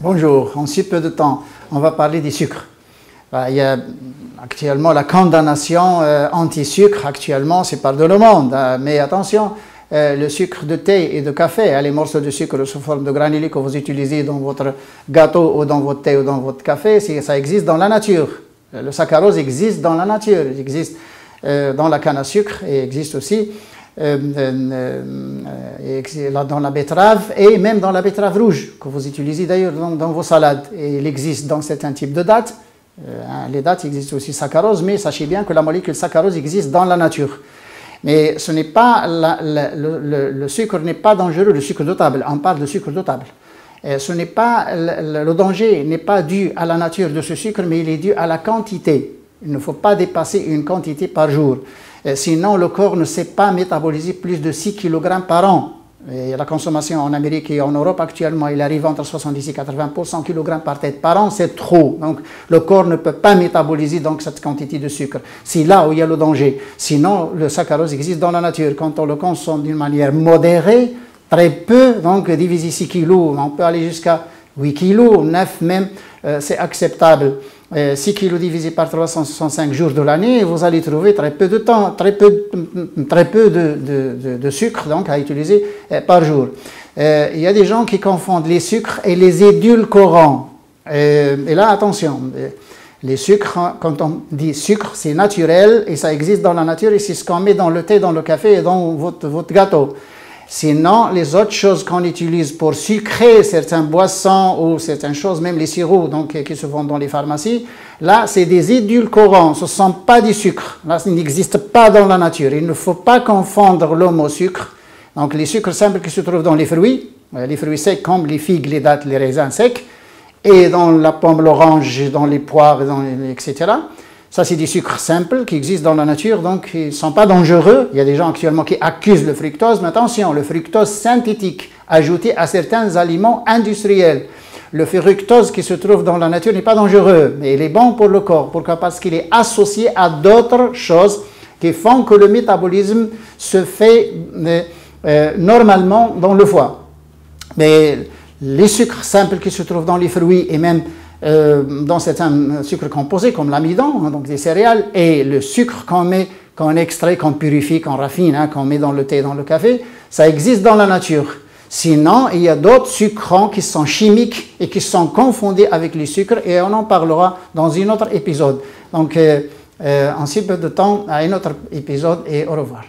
Bonjour, en si peu de temps, on va parler des sucres. Il y a actuellement la condamnation anti-sucre, actuellement c'est par de le monde, mais attention, le sucre de thé et de café, les morceaux de sucre sous forme de granulés que vous utilisez dans votre gâteau ou dans votre thé ou dans votre café, ça existe dans la nature. Le saccharose existe dans la nature, il existe dans la canne à sucre et existe aussi dans la betterave et même dans la betterave rouge que vous utilisez d'ailleurs dans vos salades. Et il existe dans certains types de dattes. Les dattes, il existe aussi saccharose, mais sachez bien que la molécule saccharose existe dans la nature. Mais ce n'est pas le sucre n'est pas dangereux, le sucre de table. On parle de sucre de table. Ce n'est pas le danger n'est pas dû à la nature de ce sucre, mais il est dû à la quantité. Il ne faut pas dépasser une quantité par jour. Sinon, le corps ne sait pas métaboliser plus de 6 kg par an. Et la consommation en Amérique et en Europe actuellement, il arrive entre 70 et 80% kg par tête par an, c'est trop. Donc, le corps ne peut pas métaboliser donc, cette quantité de sucre. C'est là où il y a le danger. Sinon, le saccharose existe dans la nature. Quand on le consomme d'une manière modérée, très peu, donc divisé 6 kg, on peut aller jusqu'à 8 kg, 9 même, c'est acceptable. 6 kg divisé par 365 jours de l'année, vous allez trouver très peu de temps, très peu de sucre donc, à utiliser par jour. Il y a des gens qui confondent les sucres et les édulcorants. Et là, attention, les sucres, quand on dit sucre, c'est naturel et ça existe dans la nature et c'est ce qu'on met dans le thé, dans le café et dans votre gâteau. Sinon, les autres choses qu'on utilise pour sucrer certaines boissons ou certaines choses, même les sirops donc, qui se vendent dans les pharmacies, là, c'est des édulcorants, ce ne sont pas du sucre. Là, ça n'existe pas dans la nature. Il ne faut pas confondre l'homme au sucre. Donc, les sucres simples qui se trouvent dans les fruits secs comme les figues, les dattes, les raisins secs, et dans la pomme, l'orange, dans les poires, etc. Ça, c'est des sucres simples qui existent dans la nature, donc ils ne sont pas dangereux. Il y a des gens actuellement qui accusent le fructose, mais attention, le fructose synthétique ajouté à certains aliments industriels. Le fructose qui se trouve dans la nature n'est pas dangereux, mais il est bon pour le corps. Pourquoi? Parce qu'il est associé à d'autres choses qui font que le métabolisme se fait normalement dans le foie. Mais les sucres simples qui se trouvent dans les fruits et même dans certains sucres composés comme l'amidon, donc des céréales, et le sucre qu'on extrait, qu'on purifie, qu'on raffine, qu'on met dans le thé, dans le café, ça existe dans la nature. Sinon, il y a d'autres sucrants qui sont chimiques et qui sont confondus avec les sucres et on en parlera dans un autre épisode. Donc, en si peu de temps, à un autre épisode et au revoir.